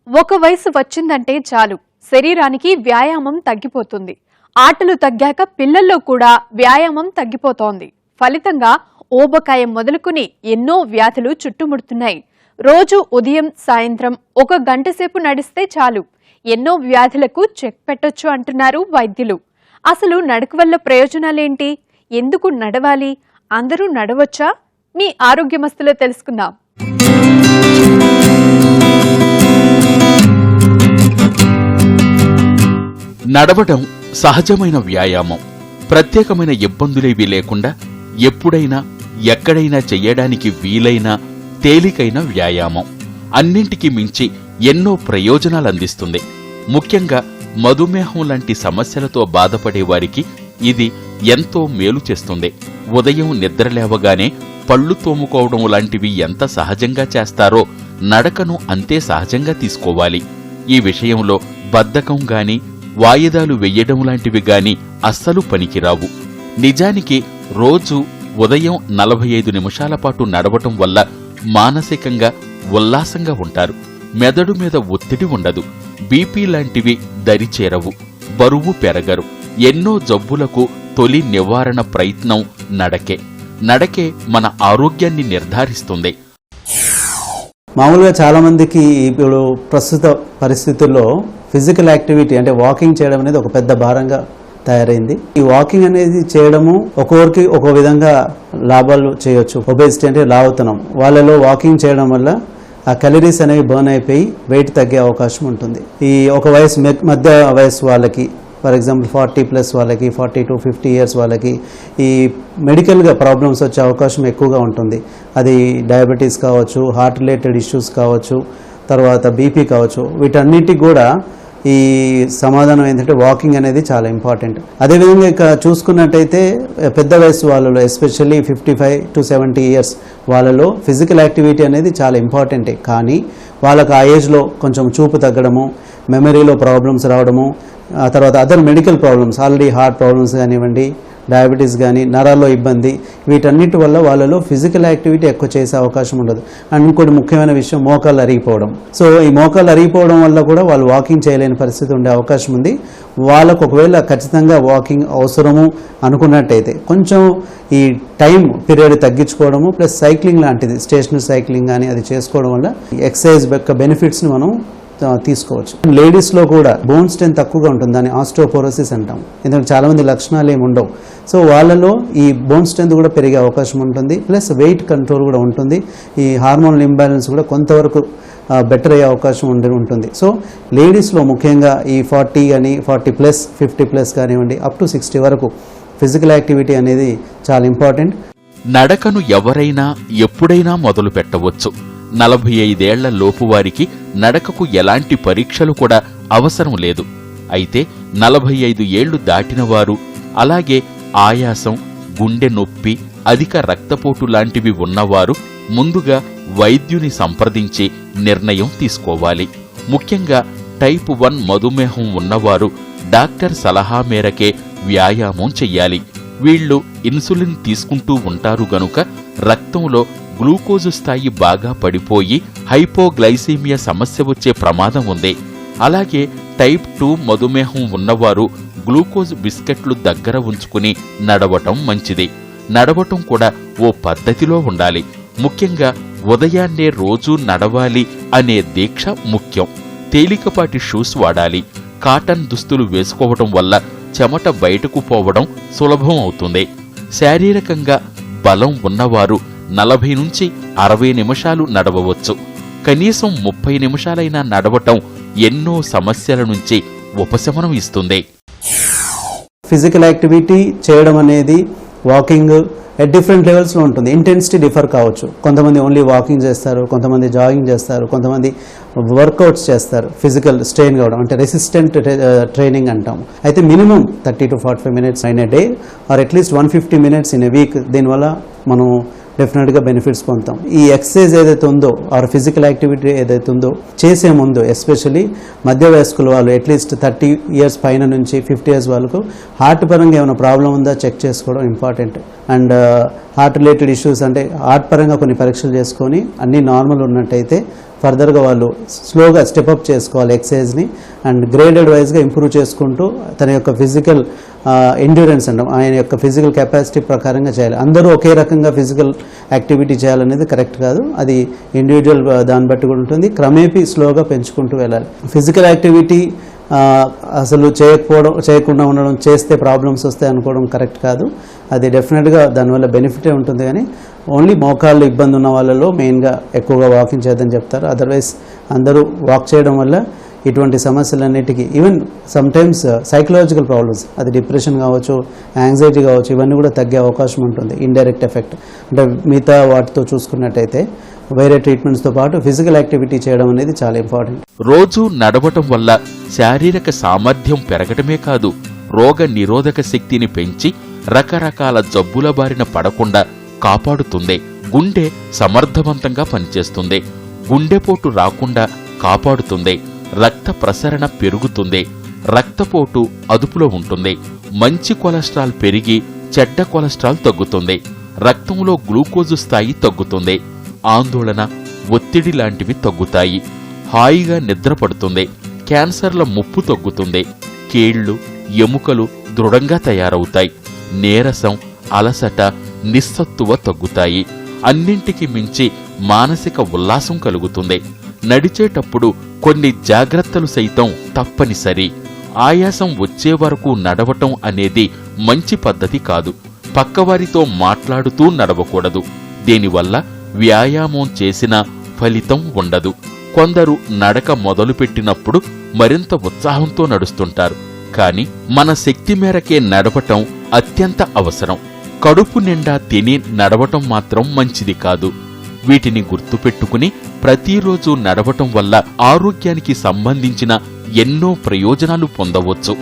ఒక వయసు వచ్చిందంటే చాలు శరీరానికి వ్యాయామం తగ్గిపోతుంది. ఆటలు తగ్గాక పిల్లల్లో కూడా వ్యాయామం తగ్గిపోతోంది. ఫలితంగా ఊబకాయం మొదలుకుని ఎన్నో వ్యాధులు చుట్టుముడుతున్నాయి. రోజు ఉదయం సాయంత్రం 1 గంట సేపు నడిస్తే చాలు ఎన్నో వ్యాధులకు చెక్ పెట్టొచ్చు అంటున్నారు వైద్యులు. అసలు నడక వల్ల ప్రయోజనాలేంటి? ఎందుకు నడవాలి? అందరూ నడవచ్చా? మీ ఆరోగ్యమస్తులో తెలుసుకుందాం. నడవడం సహజమైన వ్యాయామం. ప్రత్యేకమైన ఇబ్బందులేవీ లేకుండా ఎప్పుడైనా ఎక్కడైనా చెయ్యడానికి వీలైన తేలికైన వ్యాయామం. అన్నింటికీ మించి ఎన్నో ప్రయోజనాలందిస్తుంది. ముఖ్యంగా మధుమేహం లాంటి సమస్యలతో బాధపడేవారికి ఇది ఎంతో మేలు చేస్తుంది. ఉదయం నిద్రలేవగానే పళ్ళు తోముకోవడం లాంటివి ఎంత సహజంగా చేస్తారో నడకను అంతే సహజంగా తీసుకోవాలి. ఈ విషయంలో బద్ధకం గాని వాయిదాలు వెయ్యడం లాంటివి గాని అస్సలు పనికిరావు. నిజానికి రోజు ఉదయం 45 నిమిషాల పాటు నడవటం వల్ల మానసికంగా ఉల్లాసంగా ఉంటారు. మెదడు మీద ఒత్తిడి ఉండదు. బీపీ లాంటివి దరిచేరవు. బరువు పెరగరు. ఎన్నో జబ్బులకు తొలి నివారణ ప్రయత్నం నడకే. నడకే మన ఆరోగ్యాన్ని నిర్ధారిస్తుంది. మామూలుగా చాలా మందికి ఇప్పుడు ప్రస్తుత పరిస్థితుల్లో ఫిజికల్ యాక్టివిటీ అంటే వాకింగ్ చేయడం అనేది ఒక పెద్ద భారంగా తయారైంది. ఈ వాకింగ్ అనేది చేయడము ఒక్కొక్కరికి ఒక్కో విధంగా లాభాలు చేయొచ్చు. ఒబేసిటీ అంటే లావుతనం, వాళ్ళలో వాకింగ్ చేయడం వల్ల ఆ క్యాలరీస్ అనేవి బర్న్ అయిపోయి వెయిట్ తగ్గే అవకాశం ఉంటుంది. ఈ ఒక వయసు మధ్య వయసు వాళ్ళకి, ఫర్ ఎగ్జాంపుల్ 40+ వాళ్ళకి, 40 to 50 years వాళ్ళకి ఈ మెడికల్గా ప్రాబ్లమ్స్ వచ్చే అవకాశం ఎక్కువగా ఉంటుంది. అది డయాబెటీస్ కావచ్చు, హార్ట్ రిలేటెడ్ ఇష్యూస్ కావచ్చు, తర్వాత బీపీ కావచ్చు. వీటన్నిటికి కూడా ఈ సమాధానం ఏంటంటే వాకింగ్ అనేది చాలా ఇంపార్టెంట్. అదేవిధంగా ఇక చూసుకున్నట్టయితే పెద్ద వయసు వాళ్ళలో, ఎస్పెషల్లీ 55 to 70 years వాళ్ళలో ఫిజికల్ యాక్టివిటీ అనేది చాలా ఇంపార్టెంటే. కానీ వాళ్ళకు ఆ ఏజ్లో కొంచెం చూపు తగ్గడము, మెమరీలో ప్రాబ్లమ్స్ రావడము, ఆ తర్వాత other medical problems, already heart problems కానివ్వండి, డయాబెటీస్ కానీ, నరాల్లో ఇబ్బంది, వీటన్నిటి వల్ల వాళ్ళలో ఫిజికల్ యాక్టివిటీ ఎక్కువ చేసే అవకాశం ఉండదు. అండ్ ఇంకోటి ముఖ్యమైన విషయం మోకాళ్ళు అరిగిపోవడం. సో ఈ మోకాళ్ళు అరిగిపోవడం వల్ల కూడా వాళ్ళు వాకింగ్ చేయలేని పరిస్థితి ఉండే అవకాశం ఉంది. వాళ్ళకు ఒకవేళ ఖచ్చితంగా వాకింగ్ అవసరము అనుకున్నట్టయితే కొంచెం ఈ టైం పీరియడ్ తగ్గించుకోవడము, ప్లస్ సైక్లింగ్ లాంటిది, స్టేషనరీ సైక్లింగ్ కానీ అది చేసుకోవడం వల్ల ఎక్సర్సైజ్ యొక్క బెనిఫిట్స్ని మనం తీసుకోవచ్చు. లేడీస్లో కూడా బోన్ స్ట్రెంత్ తక్కువగా ఉంటుంది, దాన్ని ఆస్టియోపోరోసిస్ అంటాం. ఎందుకంటే చాలా మంది లక్షణాలు ఏమి ఉండవు. సో వాళ్ళలో ఈ బోన్ స్ట్రెంత్ కూడా పెరిగే అవకాశం ఉంటుంది. ప్లస్ వెయిట్ కంట్రోల్ కూడా ఉంటుంది. ఈ హార్మోనల్ ఇంబ్యాలెన్స్ కూడా కొంతవరకు బెటర్ అయ్యే అవకాశం ఉంటుంది. సో లేడీస్లో ముఖ్యంగా ఈ 40 కానీ 40+, 50+ కానివ్వండి, అప్ టు 60 వరకు ఫిజికల్ యాక్టివిటీ అనేది చాలా ఇంపార్టెంట్. నడకను ఎవరైనా ఎప్పుడైనా మొదలు పెట్టవచ్చు. 45 ఏళ్ల లోపు వారికి నడకకు ఎలాంటి పరీక్షలు కూడా అవసరం లేదు. అయితే 45 ఏళ్లు దాటిన వారు, అలాగే ఆయాసం, గుండె నొప్పి, అధిక రక్తపోటు లాంటివి ఉన్నవారు ముందుగా వైద్యుని సంప్రదించి నిర్ణయం తీసుకోవాలి. ముఖ్యంగా టైప్ 1 మధుమేహం ఉన్నవారు డాక్టర్ సలహా మేరకే వ్యాయామం చెయ్యాలి. వీళ్లు ఇన్సులిన్ తీసుకుంటూ ఉంటారు గనుక రక్తంలో గ్లూకోజు స్థాయి బాగా పడిపోయి హైపోగ్లైసీమియా సమస్య వచ్చే ప్రమాదం ఉంది. అలాగే టైప్ 2 మధుమేహం ఉన్నవారు గ్లూకోజ్ బిస్కెట్లు దగ్గర ఉంచుకుని నడవటం మంచిది. నడవటం కూడా ఓ పద్ధతిలో ఉండాలి. ముఖ్యంగా ఉదయాన్నే రోజూ నడవాలి అనే దీక్ష ముఖ్యం. తేలికపాటి షూస్ వాడాలి. కాటన్ దుస్తులు వేసుకోవటం వల్ల చెమట బయటకు పోవడం సులభం అవుతుంది. శారీరకంగా బలం ఉన్నవారు 40 నుంచి 60 నిమిషాలు నడవవచ్చు. కనీసం 30 నిమిషాలైనా నడవటం ఎన్నో సమస్యల నుంచి ఉపశమనం ఇస్తుంది. ఫిజికల్ యాక్టివిటీ చేయడం అనేది వాకింగ్ ఎట్ డిఫరెంట్ లెవెల్స్లో ఉంటుంది. ఇంటెన్సిటీ డిఫర్ కావచ్చు. కొంతమంది ఓన్లీ వాకింగ్ చేస్తారు, కొంతమంది జాగింగ్ చేస్తారు, కొంతమంది వర్కౌట్స్ చేస్తారు. ఫిజికల్ స్ట్రెయిన్ కావడం అంటే రెసిస్టెంట్ ట్రైనింగ్ అంటాం. అయితే minimum 30 to 45 minutes in a day or at least 150 minutes in a week. దీనివల్ల మనం డెఫినెట్గా బెనిఫిట్స్ పొందుతాం. ఈ ఎక్సర్సైజ్ ఏదైతే ఉందో ఆర్ ఫిజికల్ యాక్టివిటీ ఏదైతే ఉందో చేసే ముందు, ఎస్పెషల్లీ మధ్య వయస్కుల వాళ్ళు అట్లీస్ట్ 30 years పైన నుంచి 50 years వాళ్ళకు హార్ట్ పరంగా ఏమైనా ప్రాబ్లం ఉందా చెక్ చేసుకోవడం important. And heart related issues అంటే హార్ట్ పరంగా కొన్ని పరీక్షలు చేసుకొని అన్నీ నార్మల్ ఉన్నట్టయితే ఫర్దర్గా వాళ్ళు స్లోగా స్టెప్అప్ చేసుకోవాలి ఎక్సర్సైజ్ని అండ్ గ్రేడెడ్ వైజ్గా ఇంప్రూవ్ చేసుకుంటూ తన యొక్క ఫిజికల్ ఎండ్యూరెన్స్ అంటాం ఆయన యొక్క ఫిజికల్ కెపాసిటీ ప్రకారంగా చేయాలి. అందరూ ఒకే రకంగా ఫిజికల్ యాక్టివిటీ చేయాలనేది కరెక్ట్ కాదు. అది ఇండివిజువల్ దాన్ని బట్టి కూడా ఉంటుంది. క్రమేపీ స్లోగా పెంచుకుంటూ వెళ్ళాలి. ఫిజికల్ యాక్టివిటీ అసలు చేయకుండా ఉండడం, చేస్తే ప్రాబ్లమ్స్ వస్తాయి అనుకోవడం కరెక్ట్ కాదు. అది డెఫినెట్గా దానివల్ల బెనిఫిటే ఉంటుంది. కానీ ఓన్లీ మోకాళ్ళు ఇబ్బంది ఉన్న వాళ్ళలో మెయిన్గా ఎక్కువగా వాకింగ్ చేయదని చెప్తారు. అదర్వైజ్ అందరూ వాక్ చేయడం వల్ల ఇటువంటి సమస్యలన్నిటికీ ఈవెన్ సమ్టైమ్స్ సైకలాజికల్ ప్రాబ్లమ్స్, అది డిప్రెషన్ కావచ్చు, యాంగ్జైటీ కావచ్చు, ఇవన్నీ కూడా తగ్గే అవకాశం ఉంటుంది. ఇండైరెక్ట్ ఎఫెక్ట్ అంటే మిగతా వాటితో చూసుకున్నట్టయితే వేరే ట్రీట్మెంట్స్తో పాటు ఫిజికల్ యాక్టివిటీ చేయడం అనేది చాలా ఇంపార్టెంట్. రోజూ నడవటం వల్ల శారీరక సామర్థ్యం పెరగటమే కాదు, రోగ నిరోధక శక్తిని పెంచి రకరకాల జబ్బుల బారిన పడకుండా కాపాడుతుంది. గుండె సమర్థవంతంగా పనిచేస్తుంది. గుండెపోటు రాకుండా కాపాడుతుంది. రక్త ప్రసరణ పెరుగుతుంది. రక్తపోటు అదుపులో ఉంటుంది. మంచి కొలెస్ట్రాల్ పెరిగి చెడ్డ కొలెస్ట్రాల్ తగ్గుతుంది. రక్తంలో గ్లూకోజు స్థాయి తగ్గుతుంది. ఆందోళన, ఒత్తిడి లాంటివి తగ్గుతాయి. హాయిగా నిద్రపడుతుంది. క్యాన్సర్ల ముప్పు తగ్గుతుంది. కీళ్లు, ఎముకలు దృఢంగా తయారవుతాయి. నీరసం, అలసట, నిస్సత్తువ తగ్గుతాయి. అన్నింటికి మించి మానసిక ఉల్లాసం కలుగుతుంది. నడిచేటప్పుడు కొన్ని జాగ్రత్తలు సైతం తప్పనిసరి. ఆయాసం వచ్చే వరకు నడవటం అనేది మంచి పద్ధతి కాదు. పక్కవారితో మాట్లాడుతూ నడవకూడదు. దీనివల్ల వ్యాయామం చేసిన ఫలితం ఉండదు. కొందరు నడక మొదలుపెట్టినప్పుడు మరింత ఉత్సాహంతో నడుస్తుంటారు. కాని మన శక్తి మేరకే నడవటం అత్యంత అవసరం. కడుపు నిండా తిని నడవటం మాత్రం మంచిది కాదు. వీటిని గుర్తుపెట్టుకుని ప్రతిరోజు నడవటం వల్ల ఆరోగ్యానికి సంబంధించిన ఎన్నో ప్రయోజనాలు పొందవచ్చు.